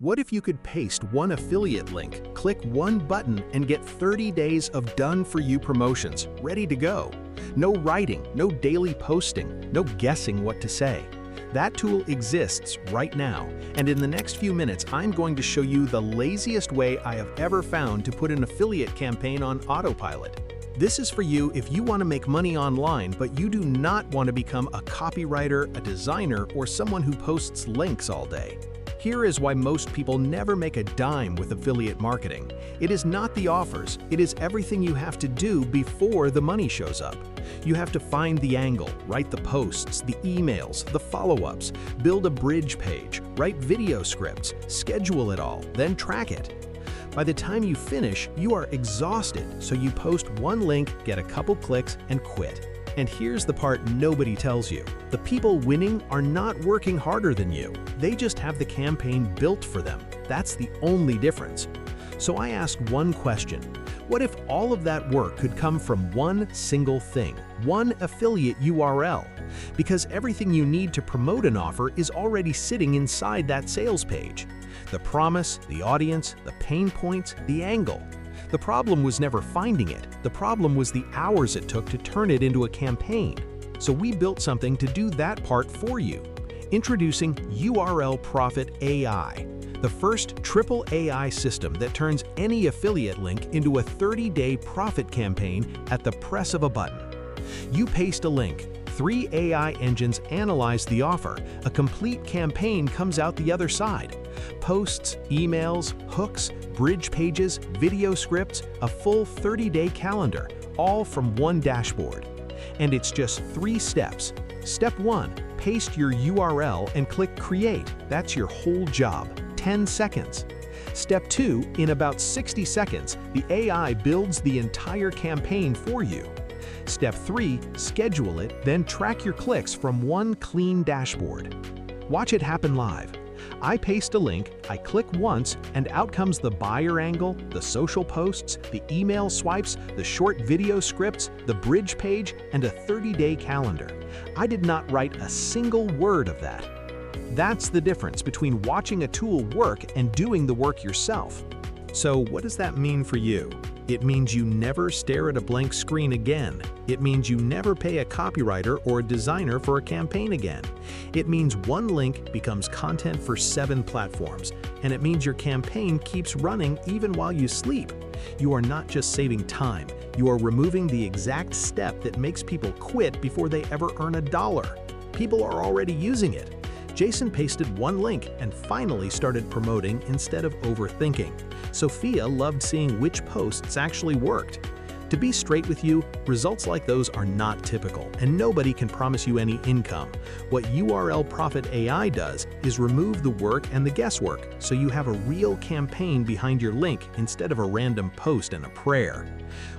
What if you could paste one affiliate link, click one button, and get 30 days of done-for-you promotions, ready to go? No writing, no daily posting, no guessing what to say. That tool exists right now, and in the next few minutes, I'm going to show you the laziest way I have ever found to put an affiliate campaign on autopilot. This is for you if you want to make money online, but you do not want to become a copywriter, a designer, or someone who posts links all day. Here is why most people never make a dime with affiliate marketing. It is not the offers, it is everything you have to do before the money shows up. You have to find the angle, write the posts, the emails, the follow-ups, build a bridge page, write video scripts, schedule it all, then track it. By the time you finish, you are exhausted, so you post one link, get a couple clicks, and quit. And here's the part nobody tells you. The people winning are not working harder than you. They just have the campaign built for them. That's the only difference. So I asked one question. What if all of that work could come from one single thing, one affiliate URL? Because everything you need to promote an offer is already sitting inside that sales page. The promise, the audience, the pain points, the angle. The problem was never finding it. The problem was the hours it took to turn it into a campaign. So we built something to do that part for you. Introducing URL Profit AI, the first triple AI system that turns any affiliate link into a 30-day profit campaign at the press of a button. You paste a link, 3 AI engines analyze the offer, a complete campaign comes out the other side. Posts, emails, hooks, bridge pages, video scripts, a full 30-day calendar, all from one dashboard. And it's just 3 steps. Step 1, paste your URL and click Create. That's your whole job, 10 seconds. Step 2, in about 60 seconds, the AI builds the entire campaign for you. Step 3, schedule it, then track your clicks from one clean dashboard. Watch it happen live. I paste a link, I click once, and out comes the buyer angle, the social posts, the email swipes, the short video scripts, the bridge page, and a 30-day calendar. I did not write a single word of that. That's the difference between watching a tool work and doing the work yourself. So what does that mean for you? It means you never stare at a blank screen again. It means you never pay a copywriter or a designer for a campaign again. It means one link becomes content for 7 platforms, and it means your campaign keeps running even while you sleep. You are not just saving time, you are removing the exact step that makes people quit before they ever earn a dollar. People are already using it. Jason pasted one link and finally started promoting instead of overthinking. Sophia loved seeing which posts actually worked. To be straight with you, results like those are not typical, and nobody can promise you any income. What URL Profit AI does is remove the work and the guesswork, so you have a real campaign behind your link instead of a random post and a prayer.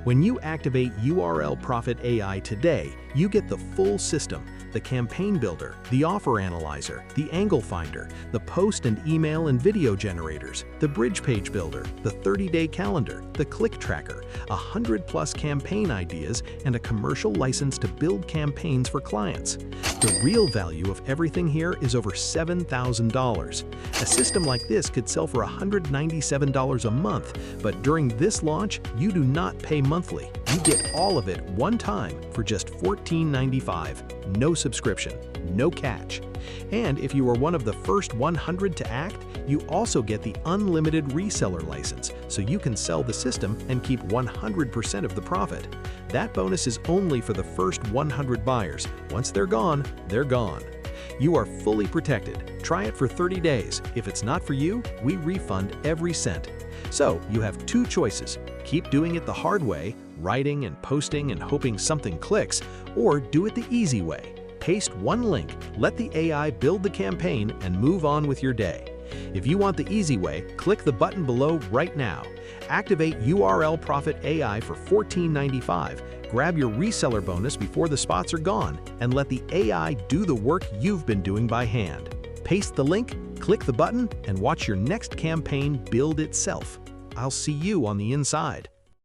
When you activate URL Profit AI today, you get the full system: the campaign builder, the offer analyzer, the angle finder, the post and email and video generators, the bridge page builder, the 30-day calendar, the click tracker, 100+ campaign ideas, and a commercial license to build campaigns for clients. The real value of everything here is over $7,000. A system like this could sell for $197 a month, but during this launch, you do not pay monthly. You get all of it one time for just $14.95. No subscription, no catch. And if you are one of the first 100 to act, you also get the unlimited reseller license, so you can sell the system and keep 100% of the profit. That bonus is only for the first 100 buyers. Once they're gone, they're gone. You are fully protected. Try it for 30 days. If it's not for you, we refund every cent. So you have 2 choices. Keep doing it the hard way, writing and posting and hoping something clicks, or do it the easy way. Paste one link, let the AI build the campaign, and move on with your day. If you want the easy way, click the button below right now. Activate URL Profit AI for $14.95. Grab your reseller bonus before the spots are gone, and let the AI do the work you've been doing by hand. Paste the link, click the button, and watch your next campaign build itself. I'll see you on the inside.